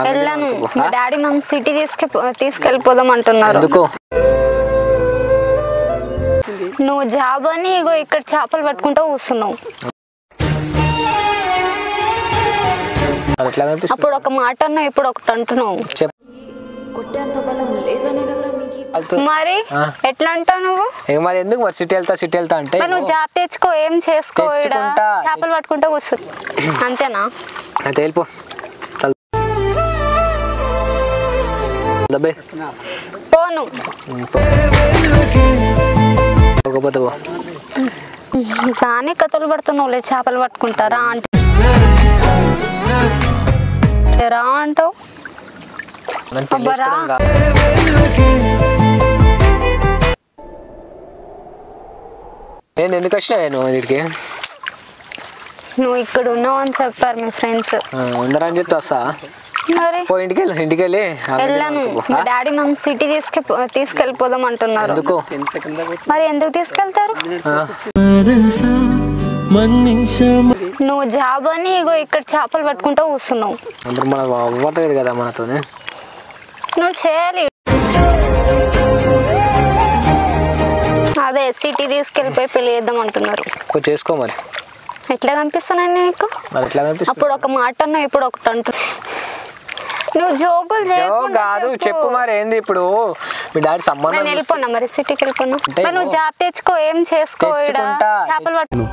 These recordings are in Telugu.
వెళ్ళను. మా డాడీ నన్ను సిటీ తీసుకెళ్ళిపోదాం అంటున్నారు. నువ్వు జాబ్ అని ఇగో ఇక్కడ చేపలు పట్టుకుంటూ కూర్చున్నావు. అప్పుడు ఒక మాట అన్నావు, ఇప్పుడు ఒకటి అంటున్నావు. మరి ఎట్లా అంటావు నువ్వు? మరి ఎందుకు మరి సిటీ వెళ్తా అంటే నువ్వు జాబ్ తెచ్చుకో, ఏం చేసుకో, చేపలు పట్టుకుంటూ కూర్చో, అంతేనా? అయితే వెళ్ళిపో. పోను బానే కథలు పడుతున్నావులే. చేపలు పట్టుకుంటారా అంటే రా అంటావు. నేను ఎందుకు వచ్చినా నువ్వు వీడికి? నువ్వు ఇక్కడ ఉన్నావు అని చెప్పారు మీ ఫ్రెండ్స్. ఉండరని చెప్తే వస్తా. మరి ఇంటికి వెళ్ళను. మా డాడీ నన్ను సిటీ తీసుకెళ్ళిపోదాం అంటున్నారు. మరి ఎందుకు తీసుకెళ్తారు? నువ్వు జాబ్ అని ఇగో ఇక్కడ చేపలు పట్టుకుంటూ కూర్చున్నావు. అవ్వట్లేదు కదా మనతో. నువ్వు చేయాలి. అదే సిటీ తీసుకెళ్ళిపోయి పెళ్లి చేద్దాం అంటున్నారు. చేసుకో మరి. ఎట్లా కనిపిస్తున్నాను నీకు? అప్పుడు ఒక మాట అన్నావు, ఇప్పుడు ఒకటి అంటున్నావు. నువ్వు జోకులు కాదు, చెప్పు మరి ఏంది ఇప్పుడు? మీ డాడీ సంబంధం. నేను వెళ్ళిపోనా మరి సిటీకి వెళ్ళిపోనా? నువ్వు జాబ్ తెచ్చుకో, ఏం చేసుకో, చేపలు పట్టు.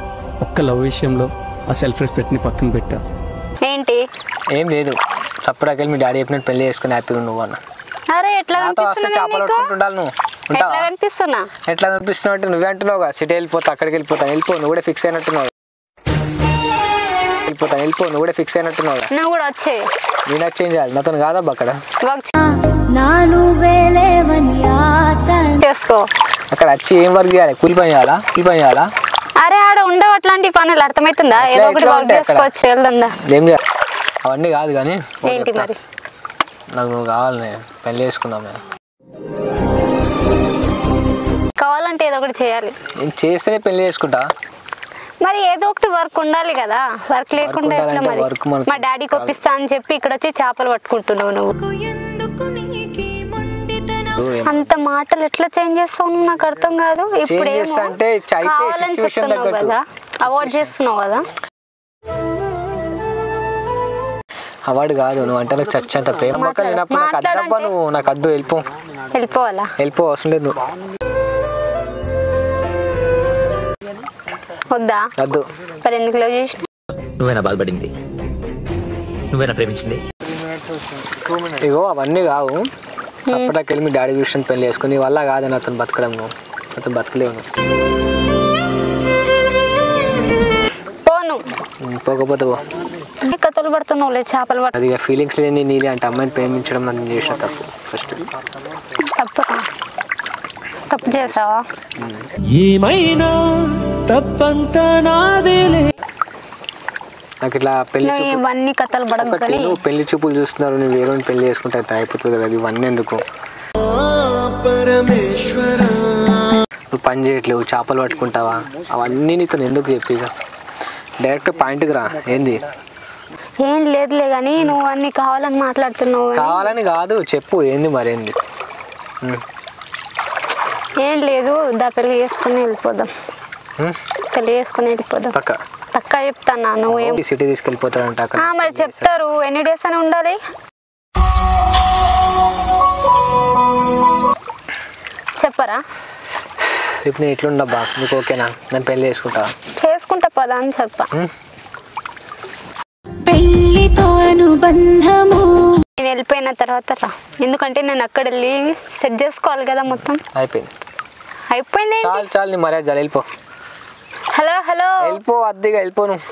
ఒక్క లవ్ విషయంలో ఆ సెల్ఫ్ రెస్పెక్ట్ ని పక్కన పెట్టా. ఏంటి? ఏం లేదు, తప్పుడాకెళ్ళి మీ డాడీ చెప్పినట్టు పెళ్లి చేసుకుని హ్యాపీగా నువ్వు అన్న. అరే ఎట్లా కనిపిస్తున్నా? ఎట్లా కనిపిస్తున్నావు అంటే నువ్వే అంటున్నావు, సిటీ వెళ్ళిపోతా, అక్కడికి వెళ్ళిపోతా. నువ్వు కూడా ఫిక్స్ అయినట్టున్నావు. నువ్వు కూడా ఫిక్స్ అయినట్టున్నావు. నువ్వు కూడా వచ్చే. నేను చేంజ్ చేయాలి, నాతో కాదబ్బా అక్కడ. చేసుకో. అక్కడ వచ్చి ఏం వర్క్ చేయాలి? కూలి పని చేయాలా? అరే ఆడ ఉండవు అట్లాంటి పనులు, అర్థమవుతుందా? ఏదో ఒకటి వర్క్ చేసుకోవచ్చు. వెళ్దా ఏం చేయాలి? అవన్నీ కాదు కానీ ఏంటి మరి? నాకు నువ్వు కావాలి, పెళ్లి చేసుకుందాం. కావాలంటే ఏదో ఒకటి చేయాలి. నేను చేస్తేనే పెళ్లి చేసుకుంటా. మరి ఏదో ఒకటి వర్క్ ఉండాలి కదా. వర్క్ లేకుండా ఎట్లా మరి? మా డాడీకి ఒప్పిస్తా అని చెప్పి ఇక్కడ వచ్చి చేపలు పట్టుకుంటున్నావు నువ్వు. అంత మాటలు ఎట్లా చేంజ్ చేస్తావు నాకు అర్థం కాదు. ఇప్పుడు కావాలని చెప్తున్నావు కదా, అవాయిడ్ చేస్తున్నావు కదా. అవార్డు కాదు, నువ్వు అంటే నాకు చచ్చేంత ప్రేమ. నువ్వు నాకు అద్దు, వెళ్ళిపోవాలా? వెళ్ళిపో, అవసరం లేదు. వద్దా? వద్దు. మరి ఎందుకు లవ్ చేసి? నువ్వేనా బాధపడింది? నువ్వేనా ప్రేమించింది? ఇగో అవన్నీ కావు, అప్పటికెళ్ళి మీ డాడీ విషయం పెళ్లి చేసుకుని వల్ల కాదని అతను బతకడం. అతను బతకలేవు. పోను. పోకపోతే పో. కథలు పడుతున్నావులే, చేపలు పట్టు. అది ఫీలింగ్స్ లేని నీళ్ళే అంటే అమ్మాయిని ప్రేమించడం నన్ను చేసిన తప్పు. ఫస్ట్ తప్పు చేసావా? ఏమైనా తప్పంతా నాదేలే. నాకు ఇట్లా ఇవన్నీ కథలు పడగలి. నువ్వు పెళ్లి చూపులు చూస్తున్నారు, నువ్వు వేరే పెళ్లి చేసుకుంటే అయిపోతుంది కదా. ఇవన్నీ ఎందుకు? నువ్వు పని చేయట్లేవు, చేపలు పట్టుకుంటావా, అవన్నీ నీతో ఎందుకు చెప్పి? డైరెక్ట్ పాయింట్కి రా. ఏంది? ఏం లేదులే కానీ నువ్వు అన్ని కావాలని మాట్లాడుతున్నావు. కావాలని కాదు, చెప్పు ఏంది మరేంది? ఏం లేదు, దా పెళ్లి చేసుకుని వెళ్ళిపోదాం. పెళ్లి చేసుకుని వెళ్ళిపోదాం. పక్కా చెప్తానా? నువ్వు సిటీ తీసుకెళ్ళిపోతారంట. మరి చెప్తారు. ఎన్ని డేస్ అని ఉండాలి? చెప్పరా? ఇప్పుడు నేను ఎట్లుండబ్బా, నీకు ఓకేనా? నేను పెళ్లి చేసుకుంటా పదా అని చెప్పా. నేను వెళ్ళిపోయిన తర్వాత రా, ఎందుకంటే నేను అక్కడ వెళ్ళి సెట్ చేసుకోవాలి కదా మొత్తం. అయిపోయింది. చాలు నీ మర్యాద చాలు, వెళ్ళిపో. హలో వెళ్ళిపో, అద్దెగా వెళ్ళిపో. నువ్వు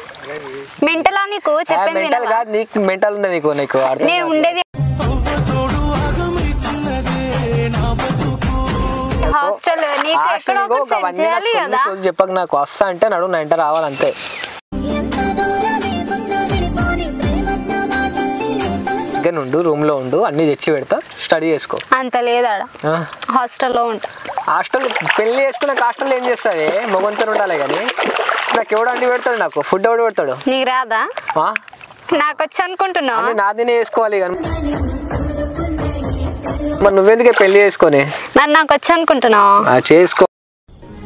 మెంటలా? నీకు చెప్పింది కాదు, నీకు మెంటల్ ఉందా? నీకు నేను ఉండేది హాస్టల్. నీకు ఎక్కడో ఒకటి సెట్ చేయాలి కదా. చెప్పక నాకు వస్తా అంటే నడు, నా ఇంట రావాలంతే. నుండు, రూమ్ లో ఉండు, అన్ని తెచ్చి పెడతా, స్టడీ చేసుకో. అంత లేదా? హాస్టల్లో ఉంటా. హాస్టల్ పెళ్లి చేసుకున్నాక హాస్టల్ ఏం చేస్తావే? మొగంతో ఉండాలి కానీ నాకు ఎవడు అండి పెడతాడు? నాకు ఫుడ్ ఎవడు పెడతాడు? నీకు రాదా? నాకు వచ్చి అనుకుంటున్నా నాదినే వేసుకోవాలి కానీ మరి నువ్వెందుకే పెళ్లి చేసుకొని నాకు వచ్చి అనుకుంటున్నా చేసుకో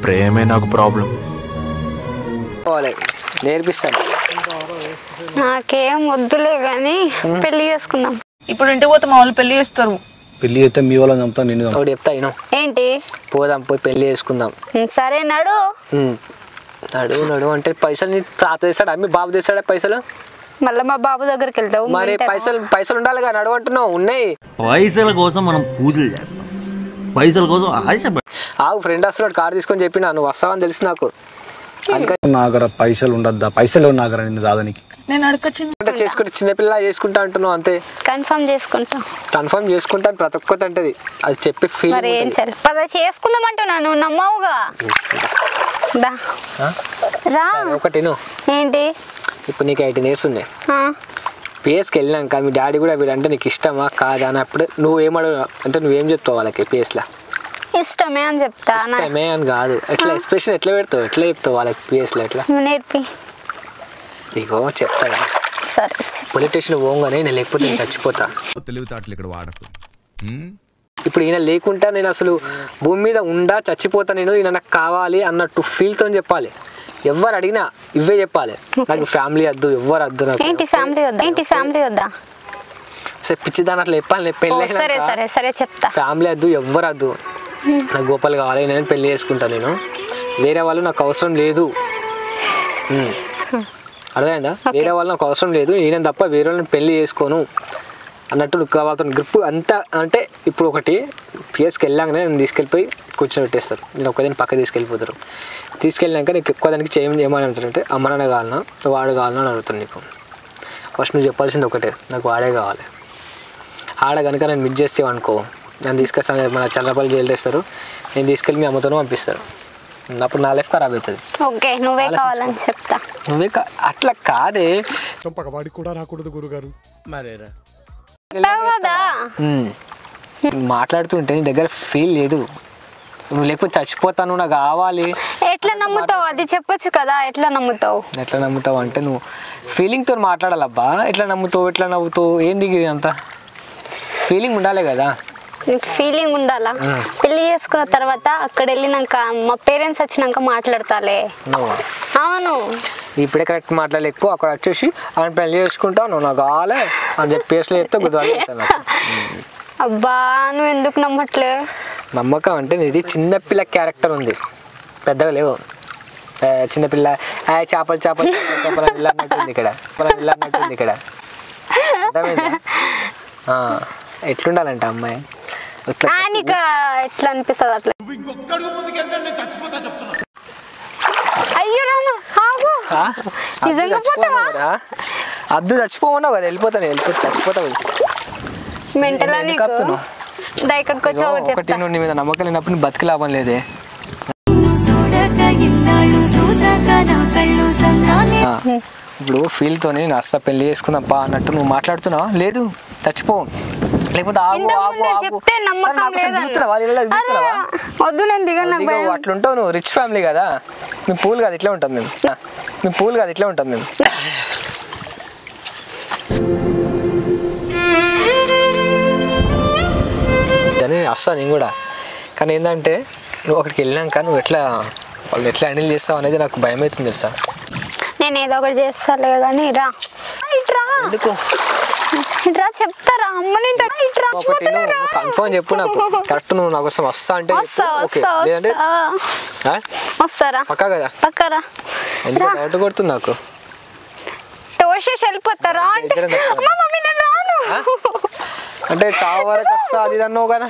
ప్రేమే నాకు ప్రాబ్లం నేర్పిస్తాను నాకేం వద్దులే గాని పెళ్లి చేసుకుందాం ఇప్పుడు ఇంటికి పోతే మా వాళ్ళు పెళ్లి చేస్తారు పెళ్లి అయితే మీ వాళ్ళని చంపుతా నిన్ను ఒకటి చెప్తా ఏంటి పోదాం పోయి పెళ్లి చేసుకుందాం సరే నడు నడు అంటే పైసలు నీ తాత తెస్తాడా మీ బాబు తెస్తాడా పైసలు మళ్ళీ మా బాబు దగ్గరికి వెళ్తావు మరి పైసలు ఉండాలిగా నడు అంటున్నావు ఉన్నాయి పైసల కోసం మనం పూజలు చేస్తాం పైసల కోసం ఆగు ఫ్రెండ్ వస్తున్నాడు కార్ తీసుకొని చెప్పినా నువ్వు వస్తావని తెలుసు నాకు నాగర పైసలు ఉండద్దా పైసలు నాగర నిన్ను దాదానికి నేను అడగచ్చింది చేసుకుంటే చిన్నపిల్ల చేసుకుంటా అంటున్నావు అంతే కన్ఫర్మ్ చేసుకుంటాను ప్రతి ఒక్కటి అంటది అది చెప్పి మరి ఏం సరే చేసుకుందాం అంటున్నా నువ్వు నమ్మవుగా రా ఒకటి ఏంటి ఇప్పుడు నీకు 18 years ఉన్నాయి పిఎస్కి వెళ్ళినాక మీ డాడీ కూడా వీడంటే నీకు ఇష్టమా కాదా అని అప్పుడు నువ్వేమడు అంటే నువ్వేం చెప్తావు వాళ్ళకి పిఎస్లో ఇష్టమే అని చెప్తా ఇష్టమే అని కాదు ఎట్లా ఎక్స్ప్రెషన్ ఎట్లా పెడతావు ఎట్లా చెప్తావు వాళ్ళకి పిఎస్లో ఎట్లా నేర్పి ఇగో చెప్తా సరే పోలీస్ స్టేషన్ పోగానే నేను లేకపోతే నేను చచ్చిపోతా తెలివితేటలు ఇక్కడ వాడకు ఇప్పుడు ఈయన లేకుండా నేను అసలు భూమి మీద ఉండా చచ్చిపోతా నేను ఈయన నాకు కావాలి అన్నట్టు ఫీల్తో చెప్పాలి ఎవరు అడిగినా ఇవే చెప్పాలి నాకు ఫ్యామిలీ వద్దు ఎవరు వద్దు నాకు ఫ్యామిలీ వద్దా సరే పిచ్చిదాని అట్లా చెప్పాలి పెళ్ళి సరే చెప్తా ఫ్యామిలీ వద్దు ఎవరు వద్దు నాకు గోపాల్ కావాలి నేను పెళ్లి చేసుకుంటా నేను వేరే వాళ్ళు నాకు అవసరం లేదు అర్థమైందా వేరే వాళ్ళు నాకు అవసరం లేదు నేను తప్ప వేరే వాళ్ళని పెళ్లి చేసుకోను అన్నట్టు వాళ్ళతో గ్రిప్ అంతా అంటే ఇప్పుడు ఒకటి పిఎస్కి వెళ్ళాకనే నేను తీసుకెళ్ళిపోయి కూర్చోబెట్టేస్తారు నేను ఒక్కదాన్ని పక్క తీసుకెళ్ళిపోతారు తీసుకెళ్ళాక నీకు ఎక్కువ దానికి చేయమని అంటారంటే అమ్మ నాన్న కావాలన్నా వాడు కావాలన్నా అని అడుగుతాను నీకు ఫస్ట్ నువ్వు చెప్పాల్సింది ఒకటే నాకు వాడే కావాలి ఆడ కనుక నేను మిస్ చేస్తావు అనుకో నేను తీసుకొస్తాను మన చల్లపల్లి జైలు చేస్తారు నేను తీసుకెళ్ళి మీ అమ్మతోనూ పంపిస్తారు అప్పుడు నా లైఫ్ ఖరాబ్ అవుతుంది ఓకే నువ్వే కావాలని చెప్తా అట్లా కాదే వాడికి కూడా రాకూడదు గురుగారు మరేరా మాట్లాడుతుంటే నీ దగ్గర ఫీల్ లేదు నువ్వు లేకపోతే చచ్చిపోతాను నాకు కావాలి ఎట్లా నమ్ముతావు అది చెప్పొచ్చు కదా ఎట్లా నమ్ముతావు అంటే నువ్వు ఫీలింగ్తో మాట్లాడాలబ్బా ఎట్లా నవ్వుతావు ఏం దిగి అంత ఫీలింగ్ ఉండాలి కదా నీకు ఫీలింగ్ ఉండాలా పెళ్లి చేసుకున్న తర్వాత అక్కడ వెళ్ళినాక మా పేరెంట్స్ వచ్చినాక మాట్లాడతాలే అవును ఇప్పుడే కరెక్ట్ మాట్లాడలేకపో అక్కడ వచ్చేసి ఆయన పెళ్లి చేసుకుంటావు నువ్వు నాకు కావాలి అని చెప్పేసి చెప్తే గుర్తుపడతాను అబ్బా నువ్వు ఎందుకు నమ్మట్లే నమ్మకం అంటే నీది చిన్నపిల్ల క్యారెక్టర్ ఉంది పెద్దగా లేవు చిన్నపిల్ల చేపలు ఇల్లన్నట్టుంది ఇక్కడ అర్థమైందా ఎట్లుండాలంట అమ్మాయి ఎట్లా అనిపిస్తుంది అట్లా అయ్యో అద్దు చచ్చిపోమన్నావు కదా వెళ్ళిపోతాను చచ్చిపోతావు ఒకటి నీ మీద నమ్మకం లేనప్పుడు బతికి లాభం లేదే ఇప్పుడు ఫీల్తో నేను అస్సలు పెళ్లి చేసుకుందాంపా అన్నట్టు నువ్వు మాట్లాడుతున్నావా లేదు చచ్చిపో లేకపోతే అట్లుంటావు నువ్వు రిచ్ ఫ్యామిలీ కదా మీ పూల్ కాదు ఇట్లా ఉంటాం మేము అని వస్తాను నేను కూడా కానీ ఏంటంటే నువ్వు అక్కడికి వెళ్ళినాక నువ్వు వాళ్ళు ఎట్లా హ్యాండిల్ చేస్తావు అనేది నాకు భయం అవుతుంది తెలుసా నేను ఏదో ఒకటి చేస్తాలే కానీ ఎందుకు చెప్తారా అమ్మని కన్ఫర్మ్ చెప్పు నాకు కరెక్ట్ నువ్వు నా కోసం వస్తా అంటే లేదంటే వస్తారా పక్కా కదా పక్కరా ఎందుకు డౌట్ కొడుతుంది నాకు వెళ్ళిపోతారా అంటే చావు వరకు వస్తా అది అన్నావు కదా